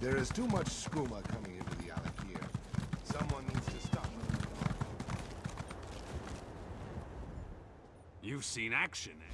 There is too much skooma coming into the alley here. Someone needs to stop them. You've seen action, eh?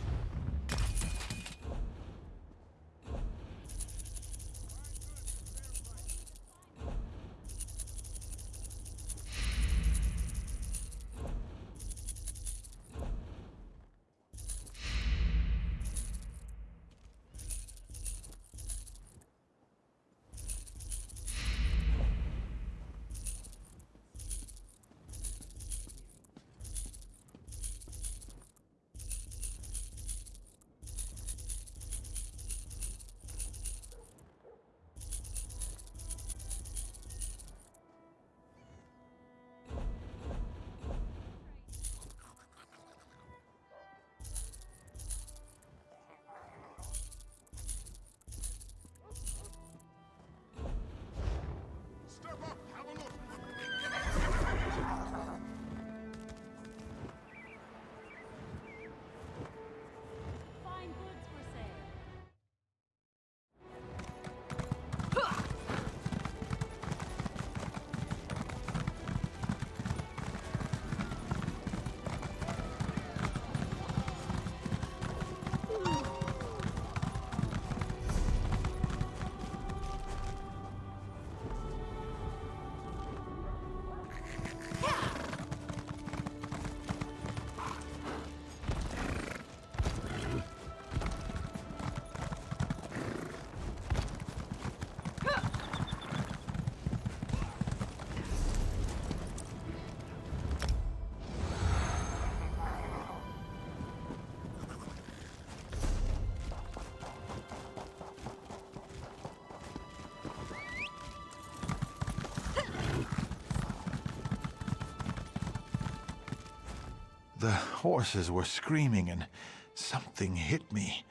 The horses were screaming and something hit me.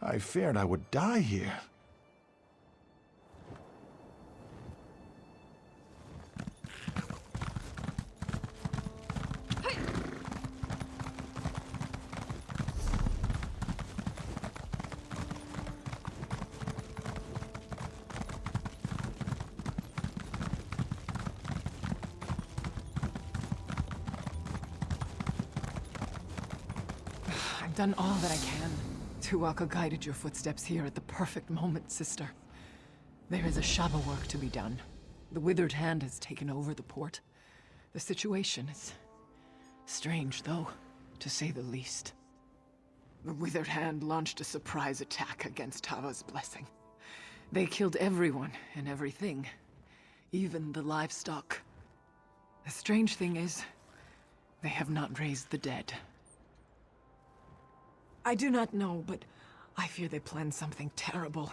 I feared I would die here. I've done all that I can. Tuaka guided your footsteps here at the perfect moment, sister. There is a Shaba work to be done. The Withered Hand has taken over the port. The situation is strange, though, to say the least. The Withered Hand launched a surprise attack against Tava's blessing. They killed everyone and everything, even the livestock. The strange thing is, they have not raised the dead. I do not know, but I fear they planned something terrible.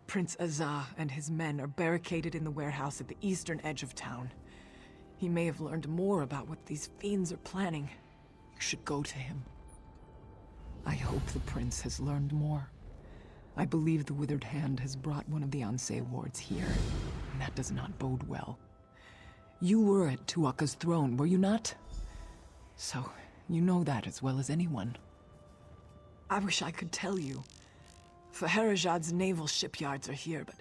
Prince Azah and his men are barricaded in the warehouse at the eastern edge of town. He may have learned more about what these fiends are planning. You should go to him. I hope the prince has learned more. I believe the Withered Hand has brought one of the Ansei wards here, and that does not bode well. You were at Tuaka's throne, were you not? So, you know that as well as anyone. I wish I could tell you. Faharajad's naval shipyards are here, but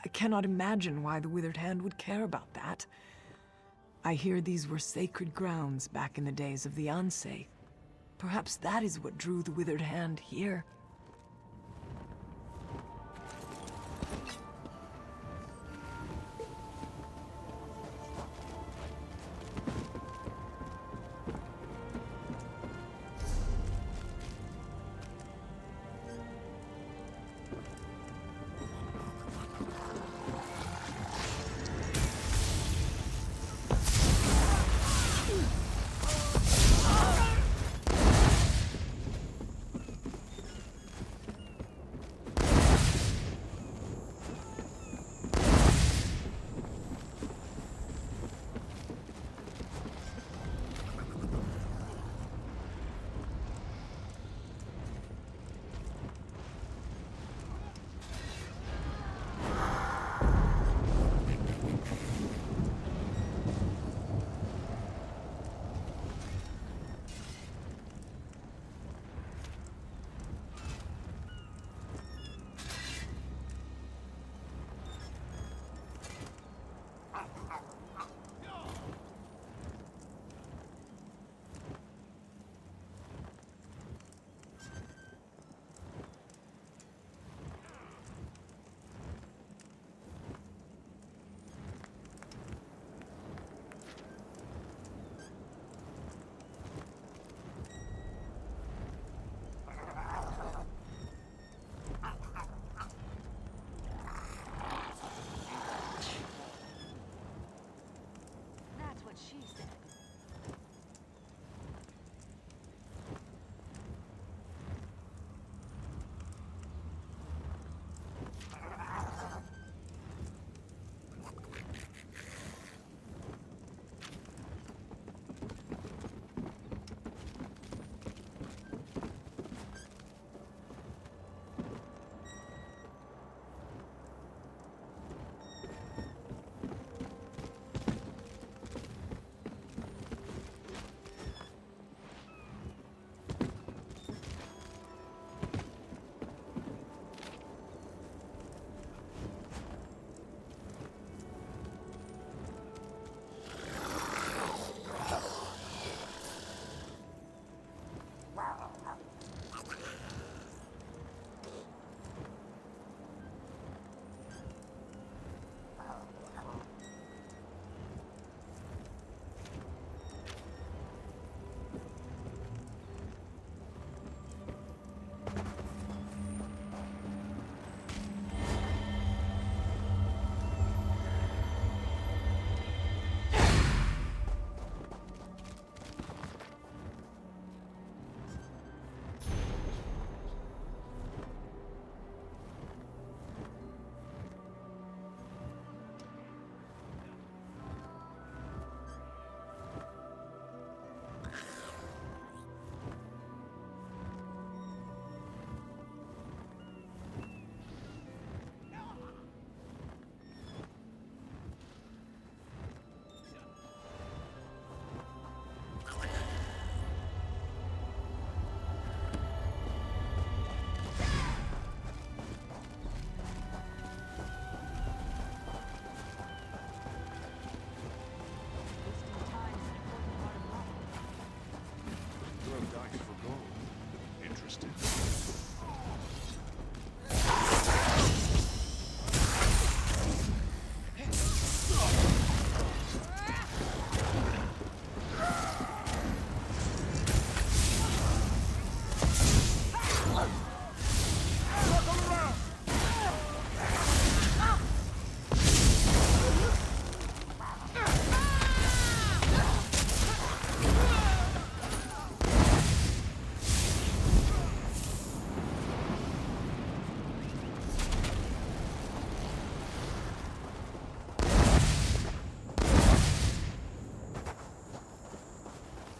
I cannot imagine why the Withered Hand would care about that. I hear these were sacred grounds back in the days of the Ansei. Perhaps that is what drew the Withered Hand here. bastard.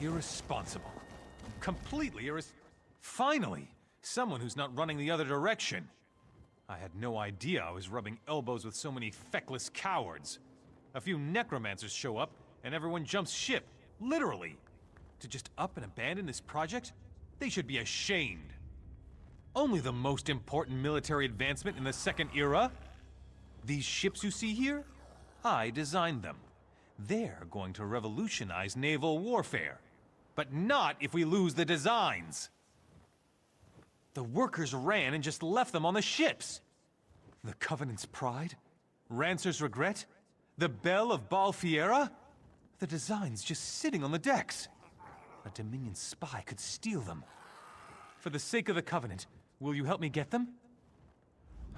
Irresponsible. Completely Finally! Someone who's not running the other direction. I had no idea I was rubbing elbows with so many feckless cowards. A few necromancers show up, and everyone jumps ship. Literally. To just up and abandon this project? They should be ashamed. Only the most important military advancement in the Second Era? These ships you see here? I designed them. They're going to revolutionize naval warfare. But not if we lose the designs. The workers ran and just left them on the ships. The Covenant's pride? Rancer's regret? The Bell of Balfiera? The designs just sitting on the decks. A Dominion spy could steal them. For the sake of the Covenant, will you help me get them?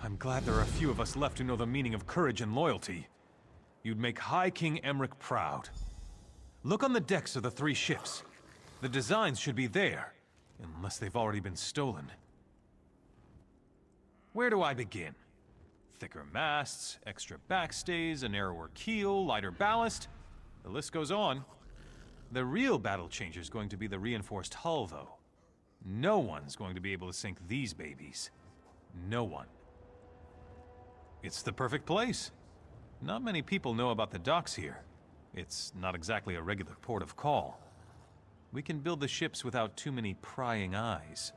I'm glad there are a few of us left who know the meaning of courage and loyalty. You'd make High King Emmerich proud. Look on the decks of the 3 ships. The designs should be there, unless they've already been stolen. Where do I begin? Thicker masts, extra backstays, a narrower keel, lighter ballast. The list goes on. The real battle changer is going to be the reinforced hull, though. No one's going to be able to sink these babies. No one. It's the perfect place. Not many people know about the docks here. It's not exactly a regular port of call. We can build the ships without too many prying eyes.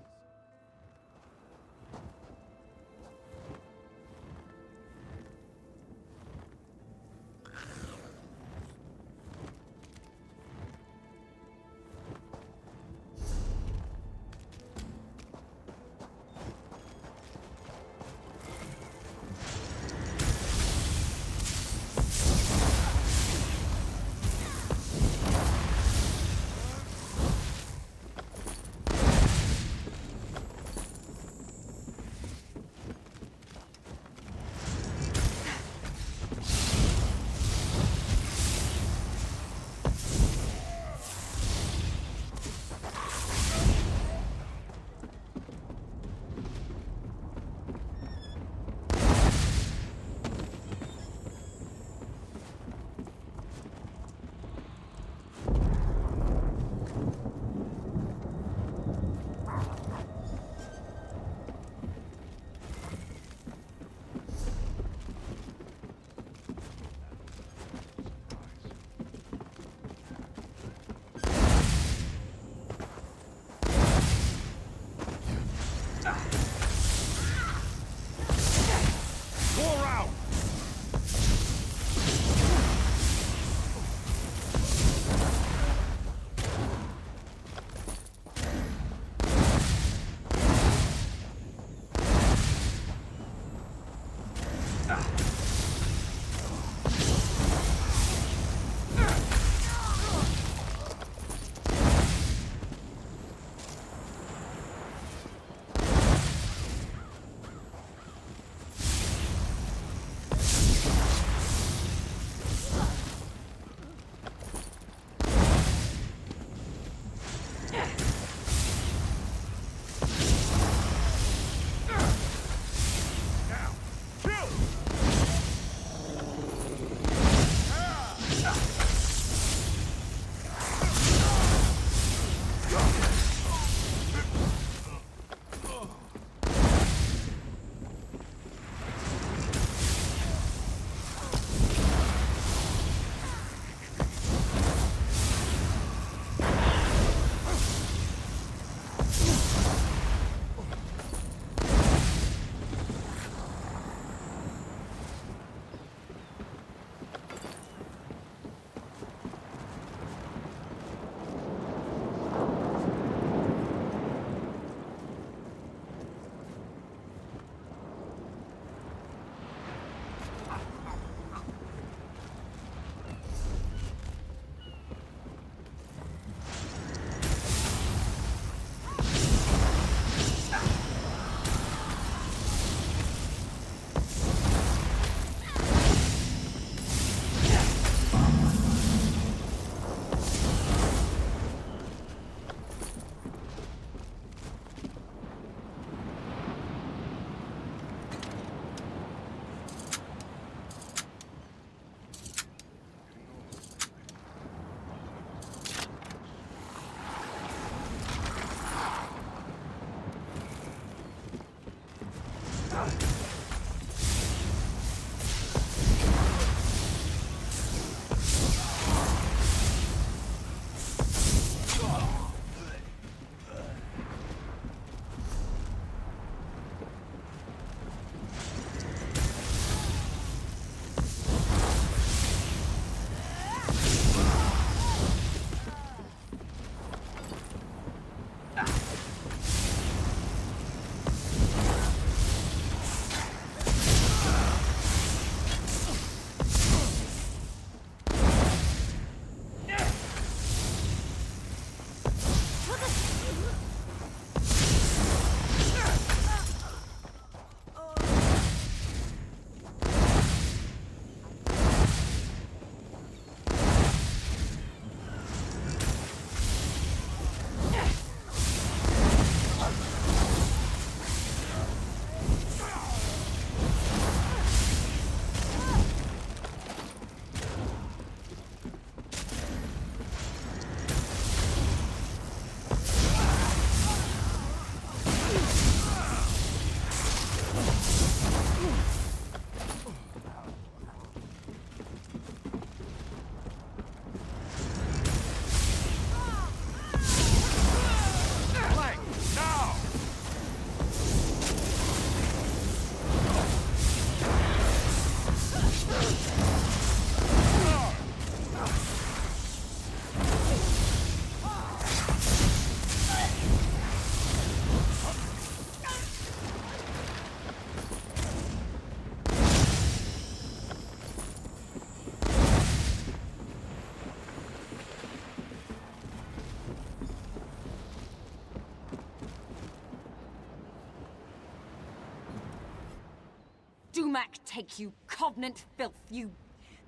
Dumac take you, Covenant filth, you...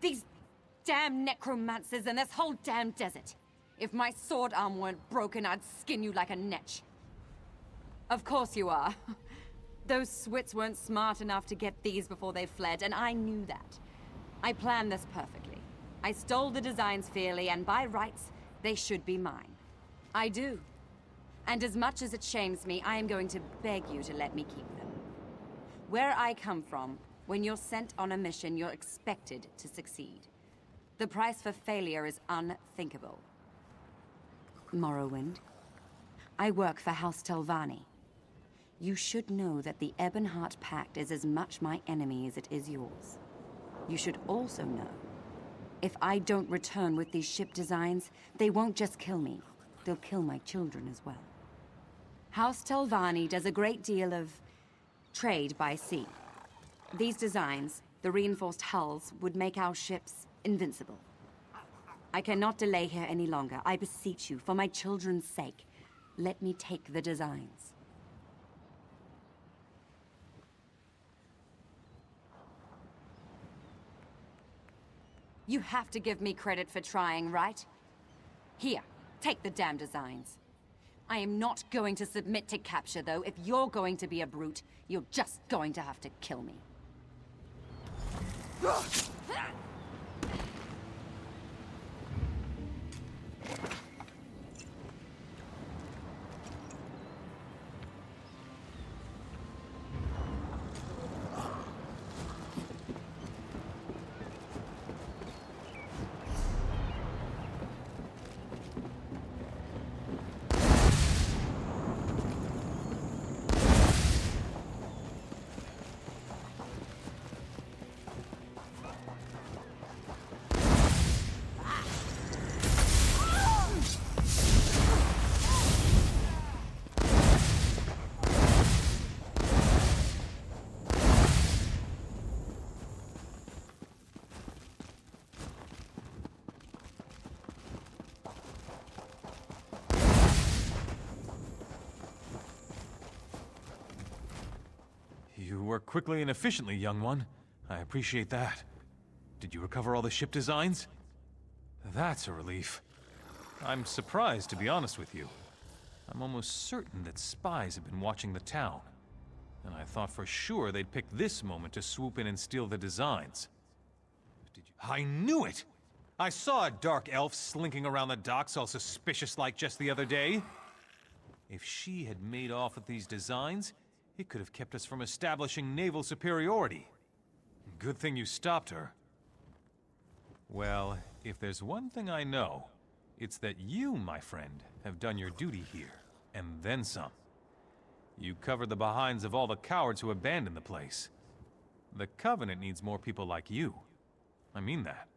These damn necromancers and this whole damn desert. If my sword arm weren't broken, I'd skin you like a netch. Of course you are. Those Swits weren't smart enough to get these before they fled, and I knew that. I planned this perfectly. I stole the designs fairly, and by rights, they should be mine. I do. And as much as it shames me, I am going to beg you to let me keep them. Where I come from, when you're sent on a mission, you're expected to succeed. The price for failure is unthinkable. Morrowind. I work for House Telvanni. You should know that the Ebonheart Pact is as much my enemy as it is yours. You should also know, if I don't return with these ship designs, they won't just kill me, they'll kill my children as well. House Telvanni does a great deal of trade by sea. These designs, the reinforced hulls, would make our ships invincible. I cannot delay here any longer. I beseech you, for my children's sake, let me take the designs. You have to give me credit for trying, right? Here, take the damn designs. I am not going to submit to capture, though. If you're going to be a brute, you're just going to have to kill me. You work quickly and efficiently, young one. I appreciate that. Did you recover all the ship designs? That's a relief. I'm surprised, to be honest with you. I'm almost certain that spies have been watching the town. And I thought for sure they'd pick this moment to swoop in and steal the designs. Did you? I knew it! I saw a dark elf slinking around the docks all suspicious like just the other day. If she had made off with these designs, He could have kept us from establishing naval superiority. Good thing you stopped her. Well, if there's one thing I know, it's that you, my friend, have done your duty here, and then some. You covered the behinds of all the cowards who abandoned the place. The Covenant needs more people like you. I mean that.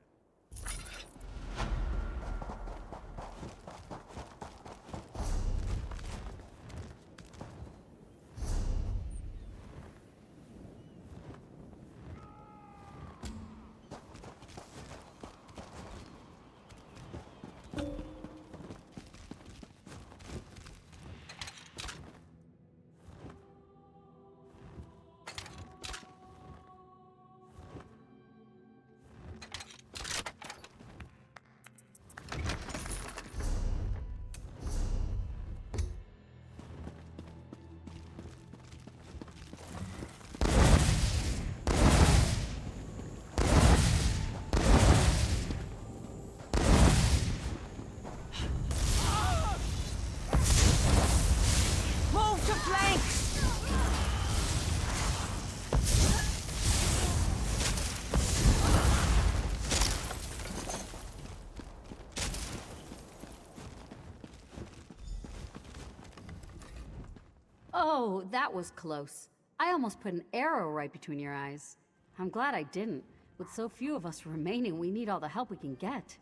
Oh, that was close. I almost put an arrow right between your eyes. I'm glad I didn't. With so few of us remaining, we need all the help we can get.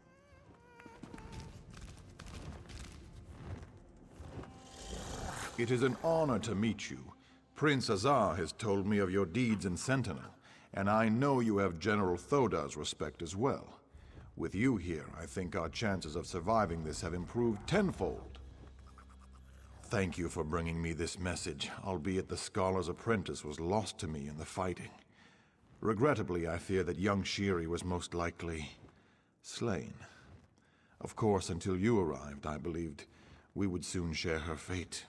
It is an honor to meet you. Prince Azar has told me of your deeds in Sentinel, and I know you have General Thoda's respect as well. With you here, I think our chances of surviving this have improved tenfold. Thank you for bringing me this message, albeit the Scholar's apprentice was lost to me in the fighting. Regrettably, I fear that young Shiri was most likely slain. Of course, until you arrived, I believed we would soon share her fate.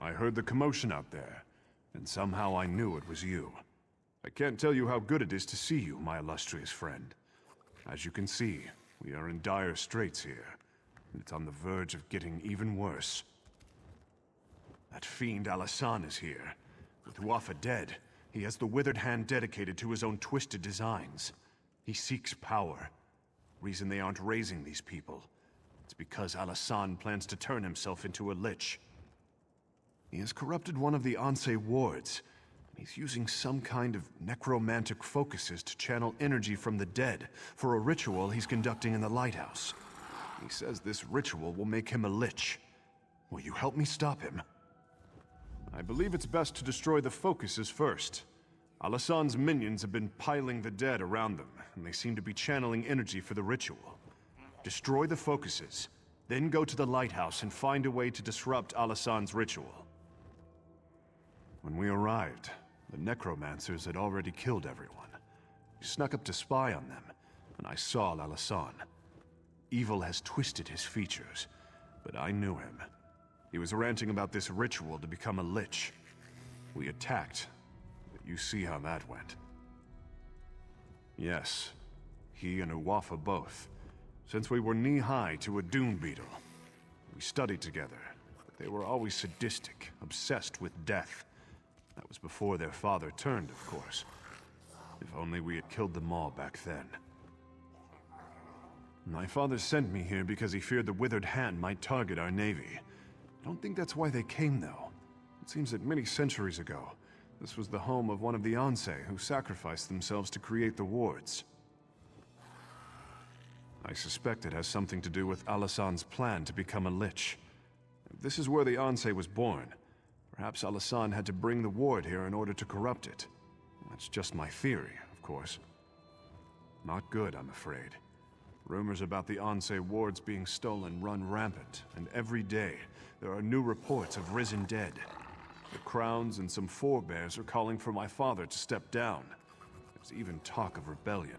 I heard the commotion out there, and somehow I knew it was you. I can't tell you how good it is to see you, my illustrious friend. As you can see, we are in dire straits here. It's on the verge of getting even worse. That fiend Alasan is here. With Huafa dead, he has the withered hand dedicated to his own twisted designs. He seeks power. Reason they aren't raising these people. It's because Alasan plans to turn himself into a lich. He has corrupted one of the Anse wards. He's using some kind of necromantic focuses to channel energy from the dead for a ritual he's conducting in the lighthouse. He says this ritual will make him a lich. Will you help me stop him? I believe it's best to destroy the focuses first. Alasan's minions have been piling the dead around them, and they seem to be channeling energy for the ritual. Destroy the focuses, then go to the lighthouse and find a way to disrupt Alasan's ritual. When we arrived, the necromancers had already killed everyone. We snuck up to spy on them, and I saw Alasan. Evil has twisted his features, but I knew him. He was ranting about this ritual to become a lich. We attacked, but you see how that went. Yes, he and Uwafa both. Since we were knee-high to a dune beetle. We studied together, but they were always sadistic, obsessed with death. That was before their father turned, of course. If only we had killed them all back then. My father sent me here because he feared the withered hand might target our navy. I don't think that's why they came, though. It seems that many centuries ago, this was the home of one of the Anse who sacrificed themselves to create the wards. I suspect it has something to do with Alasan's plan to become a lich. If this is where the Anse was born, perhaps Alasan had to bring the ward here in order to corrupt it. That's just my theory, of course. Not good, I'm afraid. Rumors about the Anse wards being stolen run rampant, and every day there are new reports of risen dead. The Crowns and some forebears are calling for my father to step down. There's even talk of rebellion.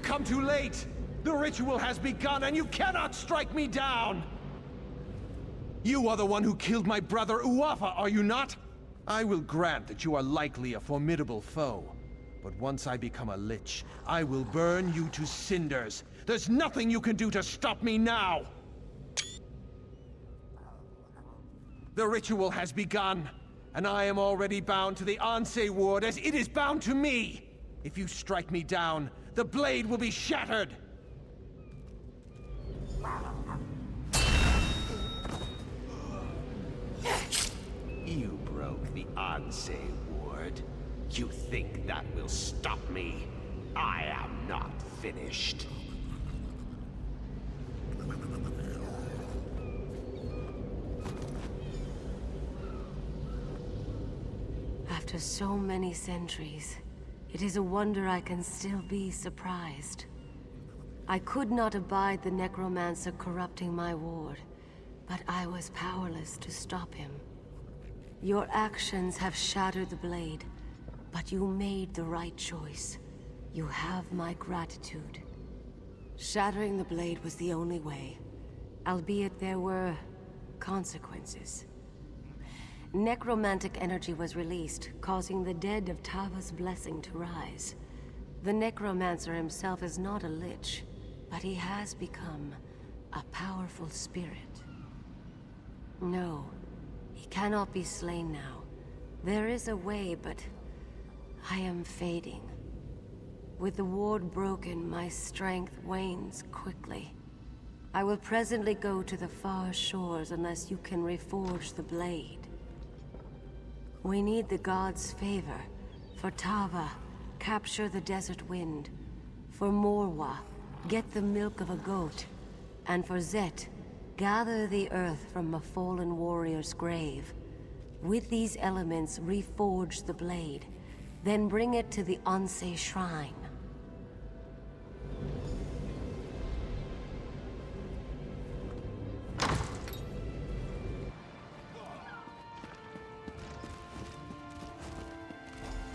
come too late! The ritual has begun, and you cannot strike me down! You are the one who killed my brother Uafa, are you not? I will grant that you are likely a formidable foe. But once I become a lich, I will burn you to cinders. There's nothing you can do to stop me now! The ritual has begun, and I am already bound to the Anse ward as it is bound to me! If you strike me down, the blade will be shattered! You broke the Anse ward. You think that will stop me? I am not finished. After so many centuries, it is a wonder I can still be surprised. I could not abide the necromancer corrupting my ward, but I was powerless to stop him. Your actions have shattered the blade, but you made the right choice. You have my gratitude. Shattering the blade was the only way, albeit there were consequences. Necromantic energy was released, causing the dead of Tava's blessing to rise. The necromancer himself is not a lich, but he has become a powerful spirit. No, he cannot be slain now. There is a way, but I am fading. With the ward broken, my strength wanes quickly. I will presently go to the far shores unless you can reforge the blade. We need the gods' favor. For Tava, capture the desert wind. For Morwa, get the milk of a goat. And for Zet, gather the earth from a fallen warrior's grave. With these elements, reforge the blade. Then bring it to the Anse shrine.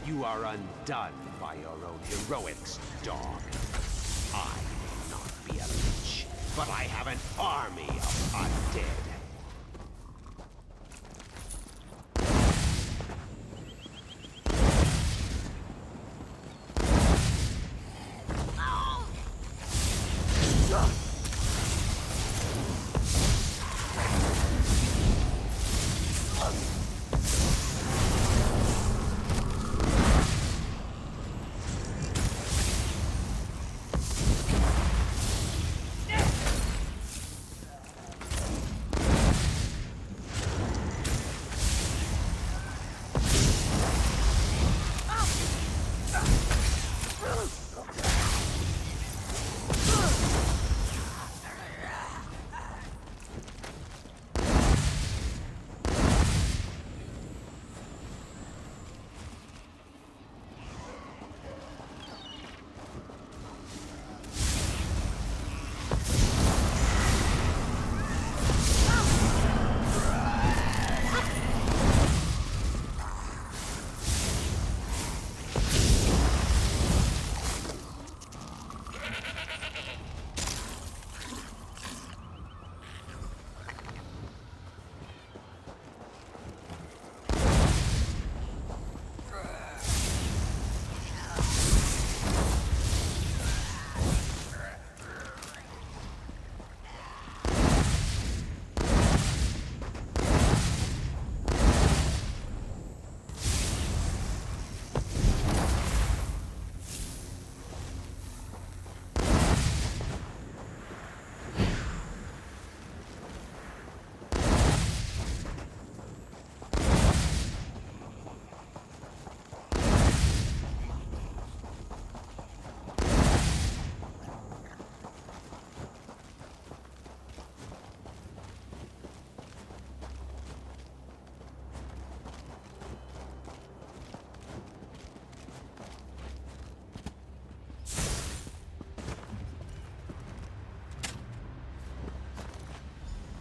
You are undone by your own heroics, dog. I may not be a lich, but I have an army of undead.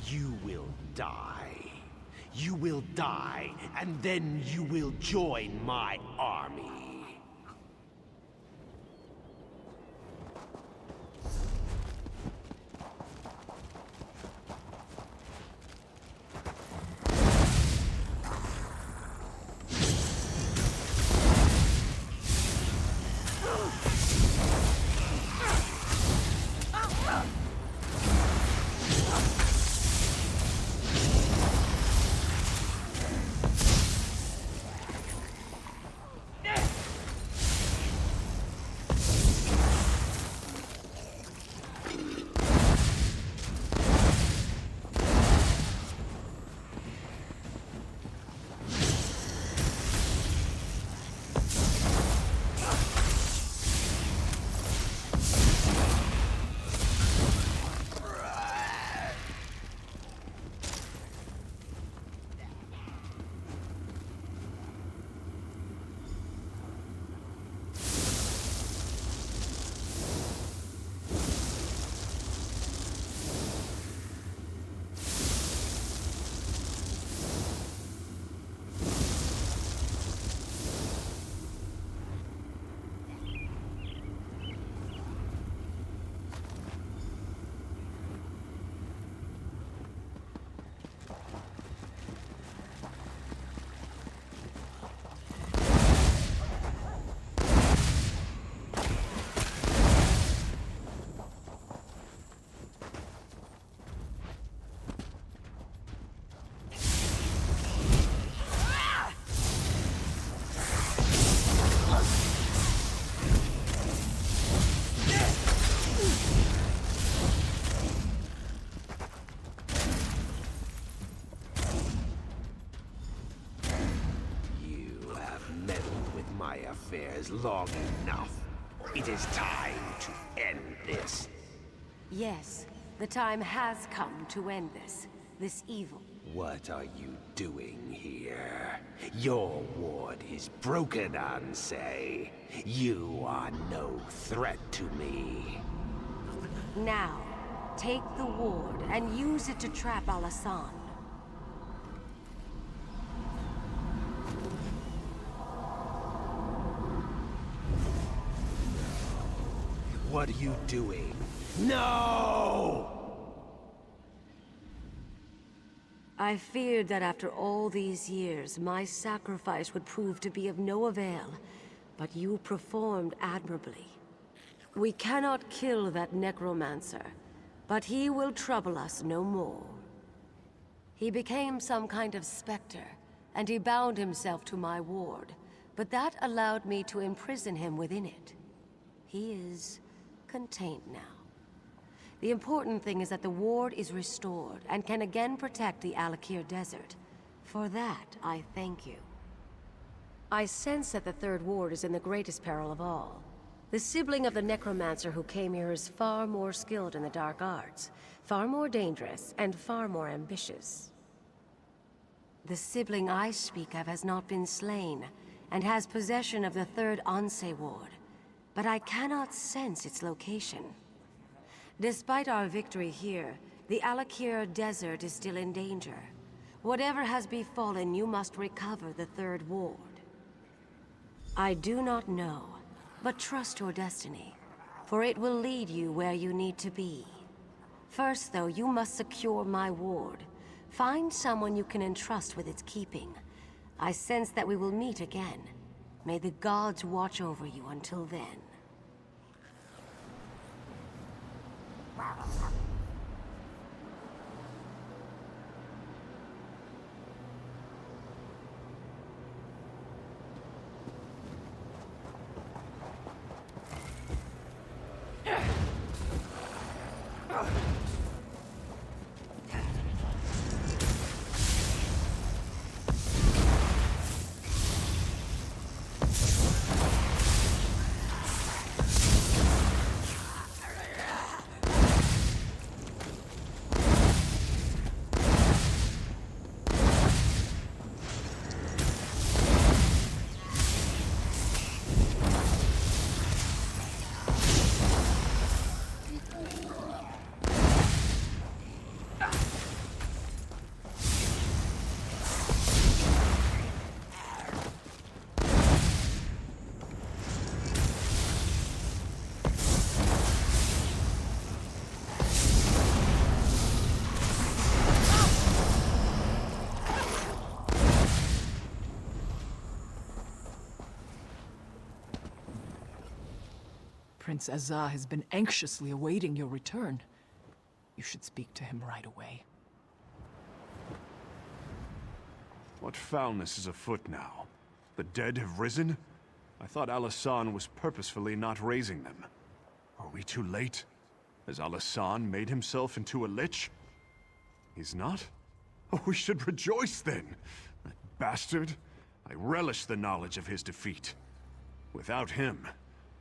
You will die. You will die, and then you will join my army. was long enough. It is time to end this. Yes, the time has come to end this evil. What are you doing here? Your ward is broken, Ansei. You are no threat to me. Now, take the ward and use it to trap Alasan. What are you doing? No! I feared that after all these years, my sacrifice would prove to be of no avail, but you performed admirably. We cannot kill that necromancer, but he will trouble us no more. He became some kind of specter, and he bound himself to my ward, but that allowed me to imprison him within it. He is contained now. The important thing is that the ward is restored and can again protect the Alakir Desert. For that, I thank you. I sense that the third ward is in the greatest peril of all. The sibling of the necromancer who came here is far more skilled in the dark arts, far more dangerous, and far more ambitious. The sibling I speak of has not been slain, and has possession of the third Ansei ward, but I cannot sense its location. Despite our victory here, the Alakir Desert is still in danger. Whatever has befallen, you must recover the third ward. I do not know, but trust your destiny, for it will lead you where you need to be. First, though, you must secure my ward. Find someone you can entrust with its keeping. I sense that we will meet again. May the gods watch over you until then. Prince Azah has been anxiously awaiting your return. You should speak to him right away. What foulness is afoot now? The dead have risen? I thought Alasan was purposefully not raising them. Are we too late? Has Alasan made himself into a lich? He's not? Oh, we should rejoice then! That bastard! I relish the knowledge of his defeat. Without him,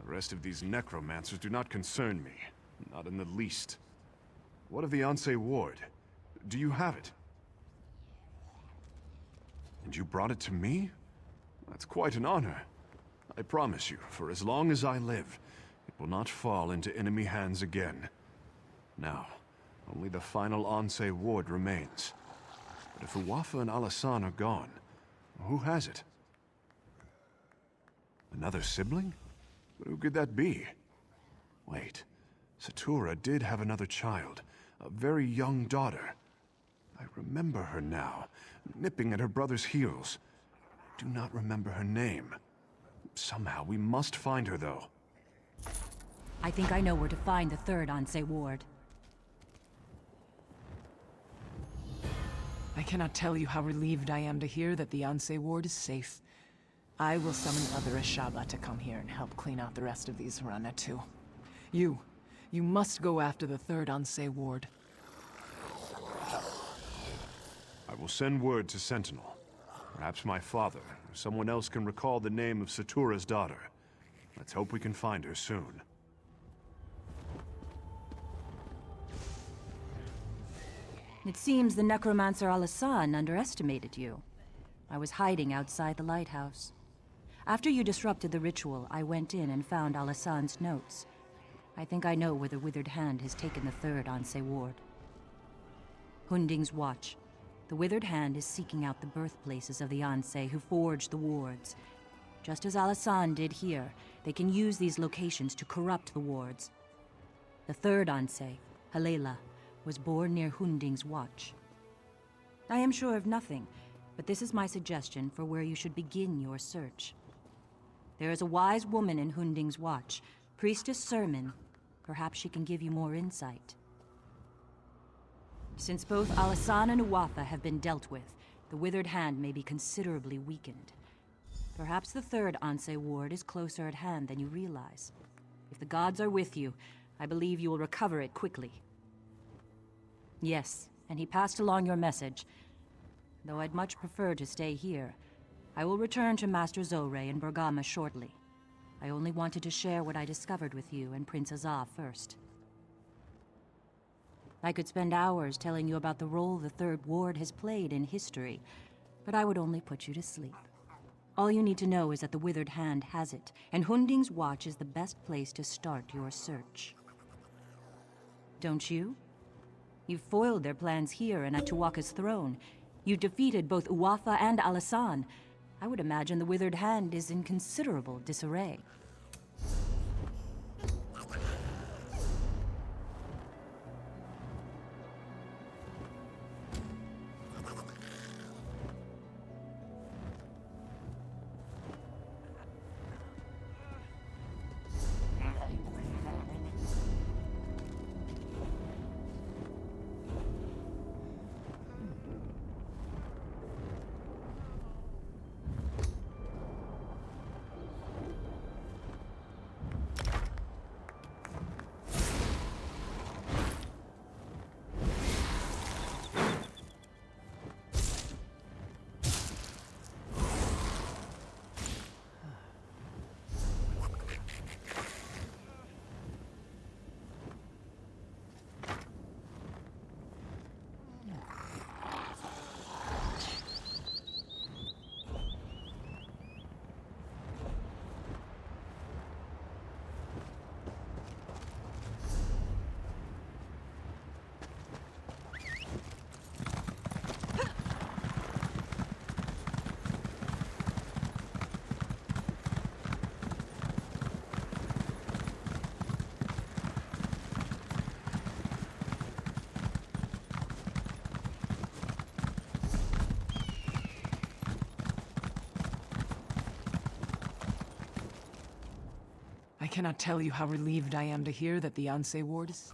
the rest of these necromancers do not concern me. Not in the least. What of the Ansei ward? Do you have it? And you brought it to me? That's quite an honor. I promise you, for as long as I live, it will not fall into enemy hands again. Now, only the final Ansei ward remains. But if Uwafa and Alasan are gone, who has it? Another sibling? But who could that be? Wait, Satura did have another child, a very young daughter. I remember her now, nipping at her brother's heels. I do not remember her name. Somehow we must find her, though. I think I know where to find the third Ansei ward. I cannot tell you how relieved I am to hear that the Ansei ward is safe. I will summon other Ashaba to come here and help clean out the rest of these Rana too. You must go after the third Ansei ward. I will send word to Sentinel. Perhaps my father, or someone else can recall the name of Satura's daughter. Let's hope we can find her soon. It seems the necromancer Alasan underestimated you. I was hiding outside the lighthouse. After you disrupted the ritual, I went in and found Alasan's notes. I think I know where the Withered Hand has taken the third Anse ward. Hunding's Watch. The Withered Hand is seeking out the birthplaces of the Anse who forged the wards. Just as Alasan did here, they can use these locations to corrupt the wards. The third Anse, Halela, was born near Hunding's Watch. I am sure of nothing, but this is my suggestion for where you should begin your search. There is a wise woman in Hunding's Watch, Priestess Sermon. Perhaps she can give you more insight. Since both Alasan and Uwafa have been dealt with, the Withered Hand may be considerably weakened. Perhaps the third Anse ward is closer at hand than you realize. If the gods are with you, I believe you will recover it quickly. Yes, and he passed along your message. Though I'd much prefer to stay here, I will return to Master Zorre in Bergama shortly. I only wanted to share what I discovered with you and Prince Azah first. I could spend hours telling you about the role the Third Ward has played in history, but I would only put you to sleep. All you need to know is that the Withered Hand has it, and Hunding's Watch is the best place to start your search. Don't you? You've foiled their plans here and at Tuwaka's throne. You defeated both Uwafa and Alasan. I would imagine the Withered Hand is in considerable disarray. I cannot tell you how relieved I am to hear that the Anse ward is...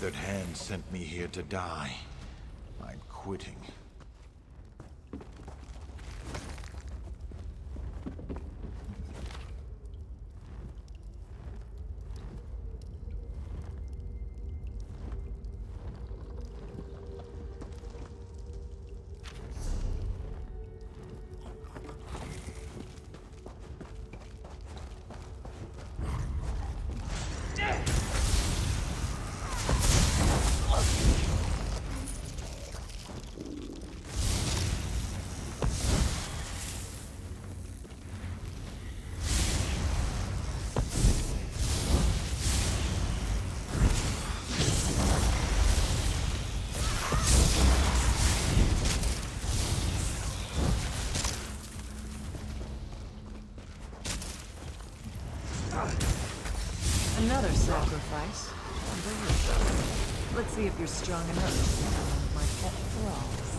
hired hand sent me here to die. I'm quitting. Another sacrifice. Let's see if you're strong enough to stand my pet thralls.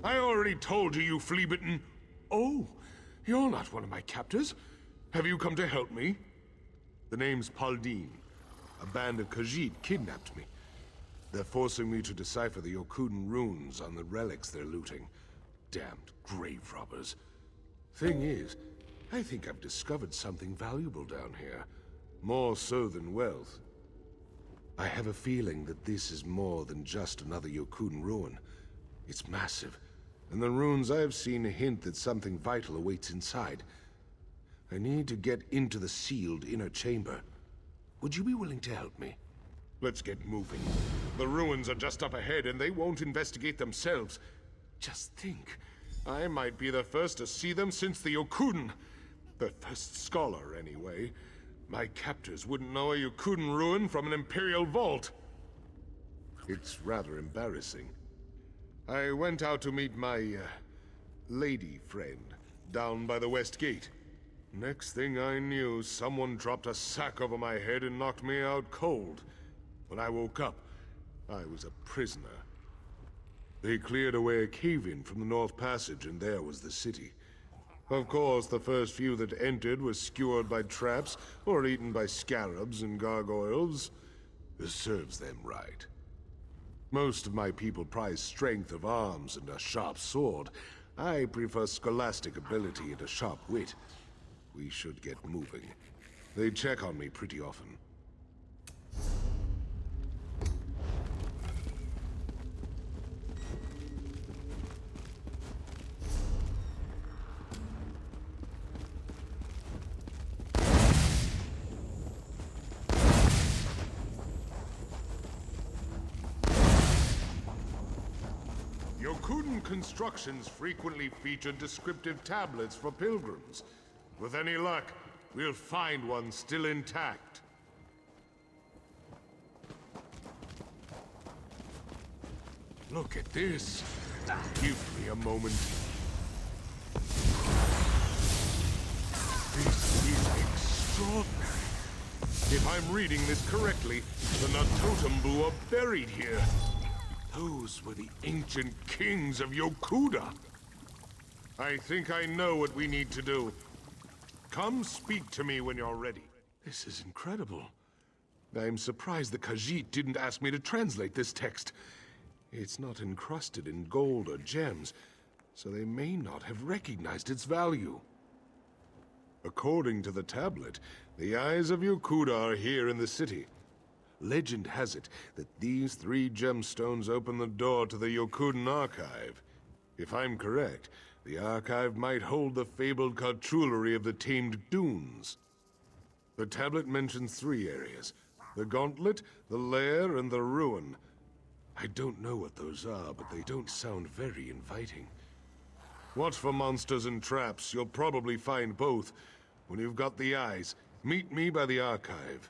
I already told you, you flea-bitten... Oh, you're not one of my captors. Have you come to help me? The name's Paldine. A band of Khajiit kidnapped me. They're forcing me to decipher the Yokuden runes on the relics they're looting. Damned grave robbers. Thing is, I think I've discovered something valuable down here. More so than wealth. I have a feeling that this is more than just another Yokuden ruin. It's massive, and the runes I have seen hint that something vital awaits inside. I need to get into the sealed inner chamber. Would you be willing to help me? Let's get moving. The ruins are just up ahead, and they won't investigate themselves. Just think, I might be the first to see them since the Yokuden. The first scholar, anyway. My captors wouldn't know a Yokuden ruin from an Imperial vault. It's rather embarrassing. I went out to meet my, lady friend, down by the West Gate. Next thing I knew, someone dropped a sack over my head and knocked me out cold. When I woke up, I was a prisoner. They cleared away a cave-in from the North Passage, and there was the city. Of course, the first few that entered were skewered by traps or eaten by scarabs and gargoyles. This serves them right. Most of my people prize strength of arms and a sharp sword. I prefer scholastic ability and a sharp wit. We should get moving. They check on me pretty often. Yokuden constructions frequently feature descriptive tablets for pilgrims. With any luck, we'll find one still intact. Look at this. Give me a moment. This is extraordinary. If I'm reading this correctly, the Na-Totambu are buried here. Those were the ancient kings of Yokuda. I think I know what we need to do. Come speak to me when you're ready. This is incredible. I'm surprised the Khajiit didn't ask me to translate this text. It's not encrusted in gold or gems, so they may not have recognized its value. According to the tablet, the eyes of Yokuda are here in the city. Legend has it that these 3 gemstones open the door to the Yokuden archive. If I'm correct, the archive might hold the fabled cartulary of the tamed dunes. The tablet mentions 3 areas: the gauntlet, the lair, and the ruin. I don't know what those are, but they don't sound very inviting. Watch for monsters and traps. You'll probably find both. When you've got the eyes, meet me by the archive.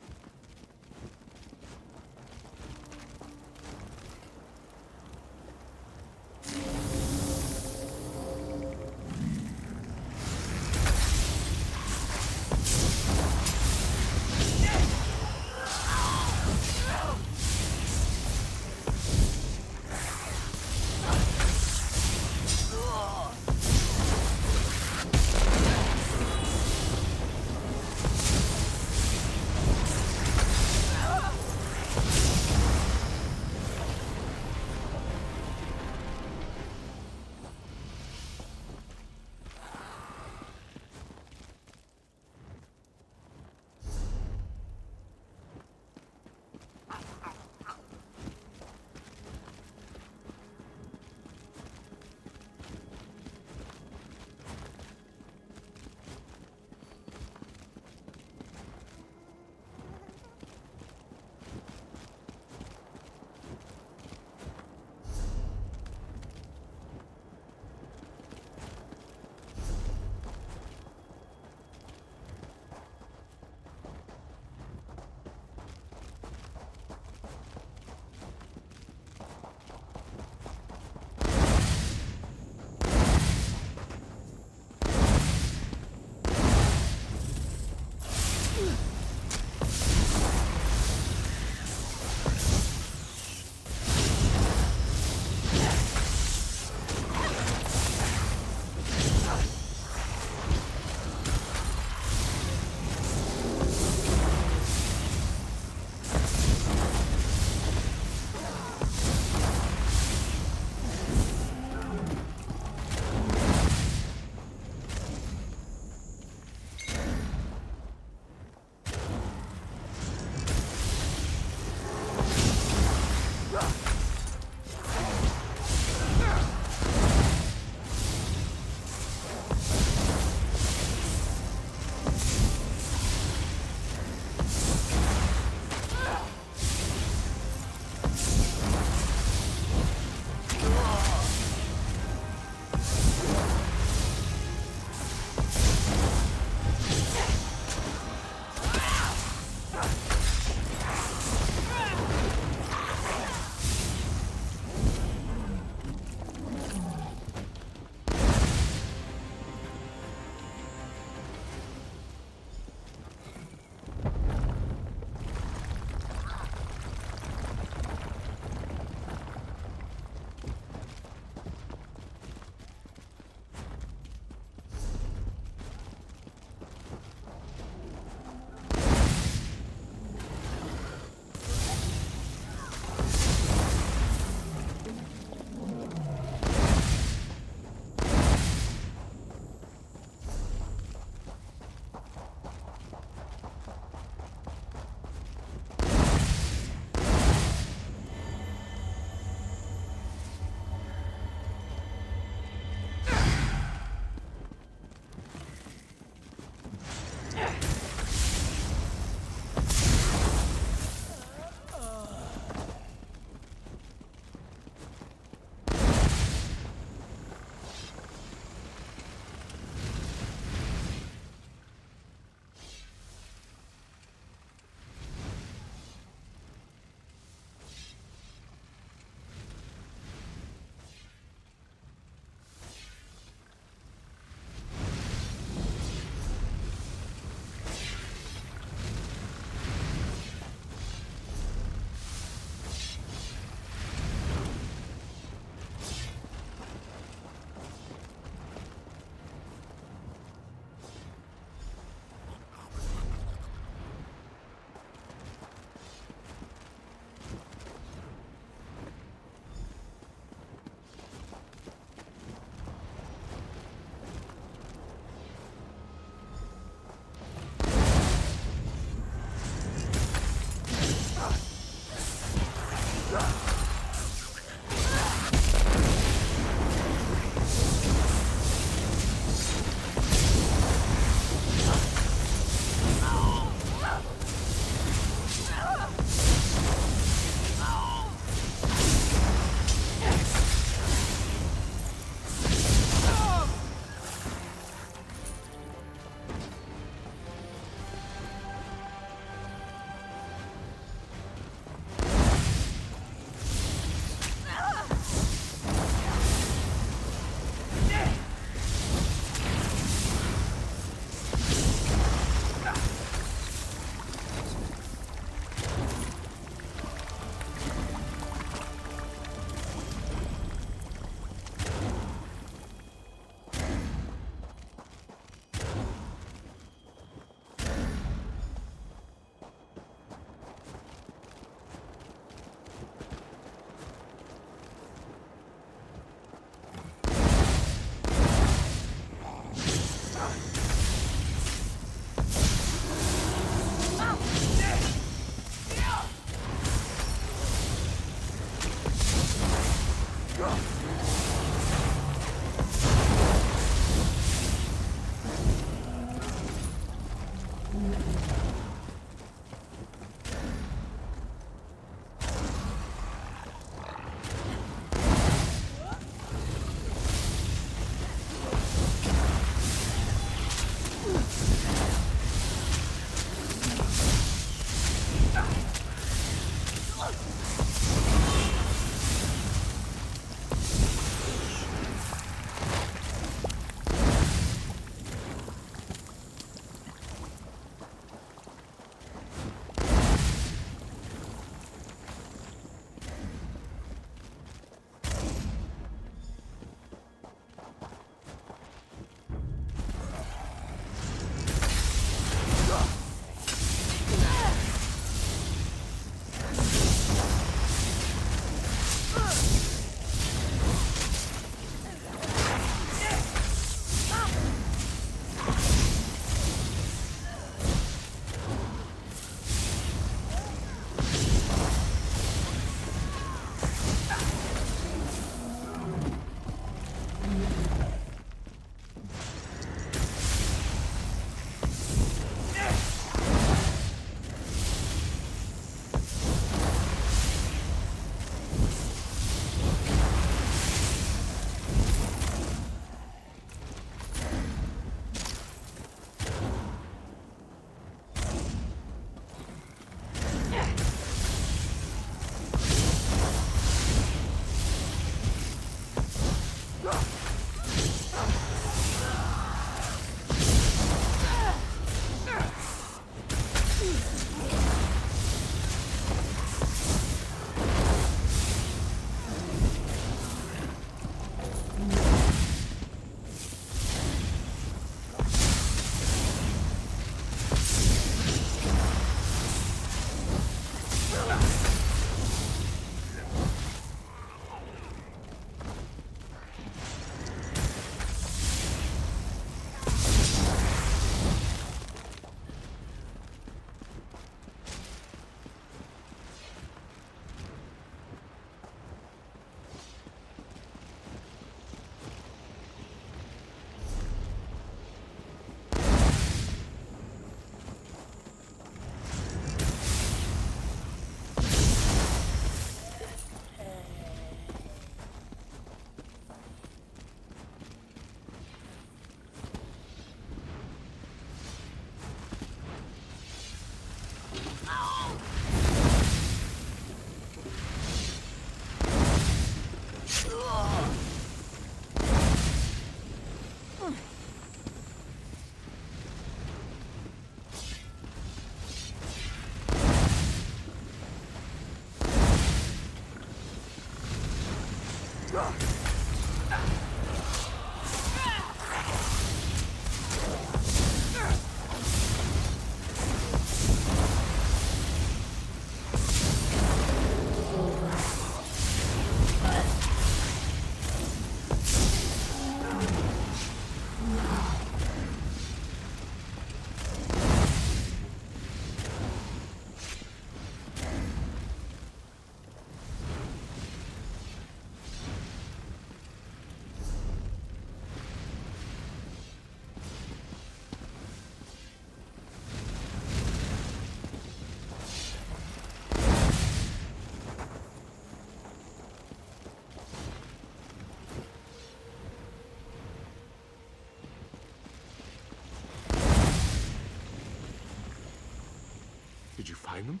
find them?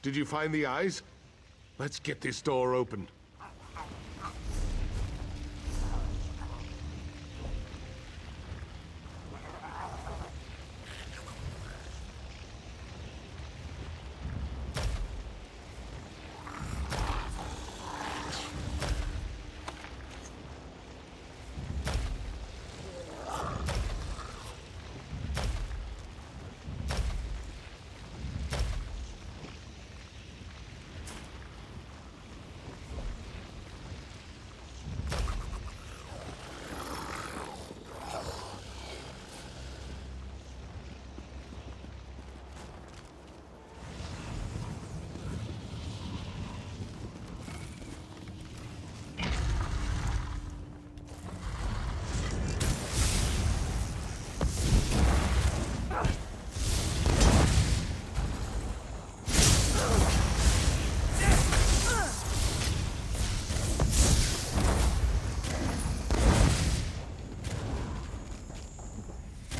Did you find the eyes? Let's get this door open.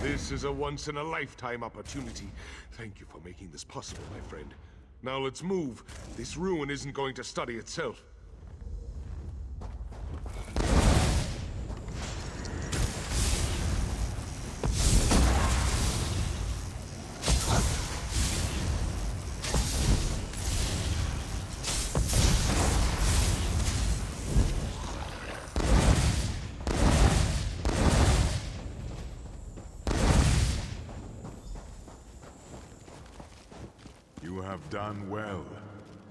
This is a once-in-a-lifetime opportunity. Thank you for making this possible, my friend. Now let's move. This ruin isn't going to study itself. You have done well,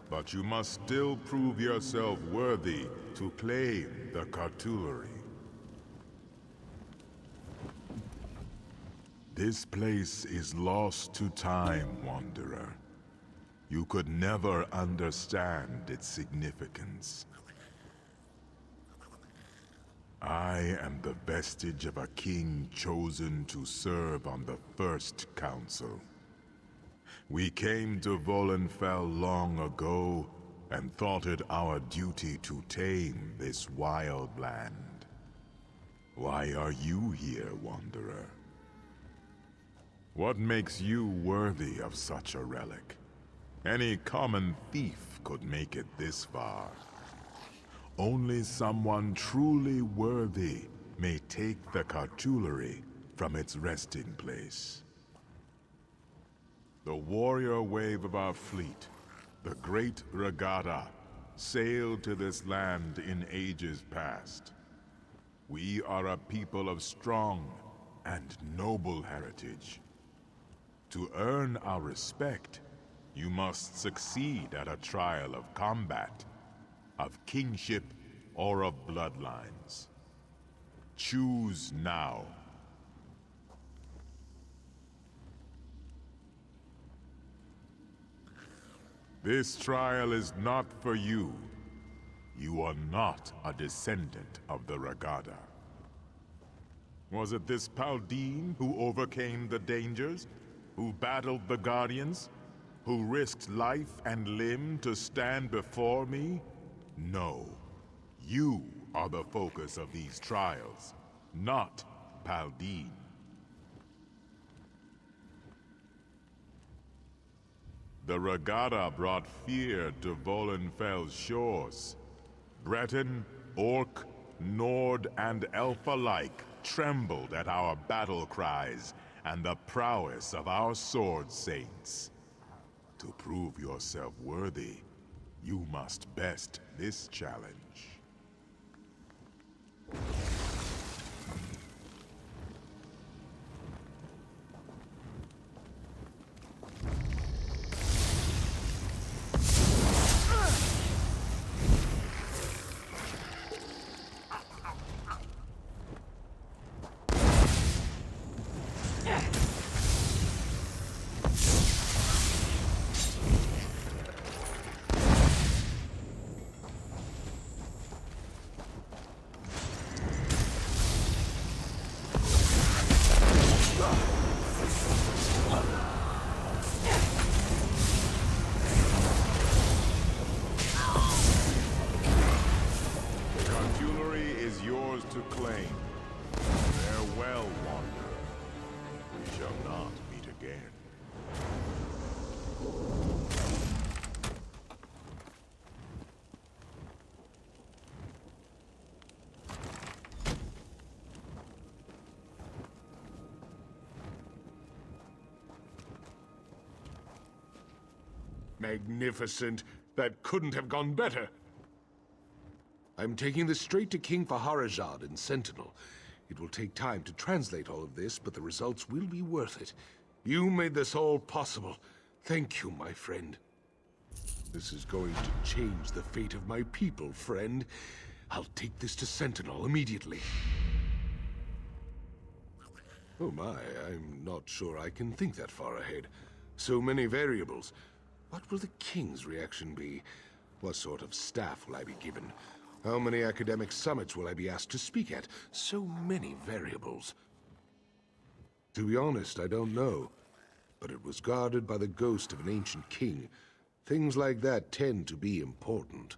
but you must still prove yourself worthy to claim the cartulary. This place is lost to time, Wanderer. You could never understand its significance. I am the vestige of a king chosen to serve on the First Council. We came to Volenfell long ago, and thought it our duty to tame this wild land. Why are you here, Wanderer? What makes you worthy of such a relic? Any common thief could make it this far. Only someone truly worthy may take the cartulary from its resting place. The warrior wave of our fleet, the Great Regatta, sailed to this land in ages past. We are a people of strong and noble heritage. To earn our respect, you must succeed at a trial of combat, of kingship, or of bloodlines. Choose now. This trial is not for you. You are not a descendant of the Regatta. Was it this Paldine who overcame the dangers? Who battled the Guardians? Who risked life and limb to stand before me? No. You are the focus of these trials, not Paldine. The Regatta brought fear to Volenfell's shores. Breton, Orc, Nord, and Elf alike trembled at our battle cries and the prowess of our sword saints. To prove yourself worthy, you must best this challenge. To claim. Farewell, Wanderer. We shall not meet again. Magnificent. That couldn't have gone better. I'm taking this straight to King Faharajad in Sentinel. It will take time to translate all of this, but the results will be worth it. You made this all possible. Thank you, my friend. This is going to change the fate of my people, friend. I'll take this to Sentinel immediately. Oh my, I'm not sure I can think that far ahead. So many variables. What will the King's reaction be? What sort of staff will I be given? How many academic summits will I be asked to speak at? So many variables. To be honest, I don't know. But it was guarded by the ghost of an ancient king. Things like that tend to be important.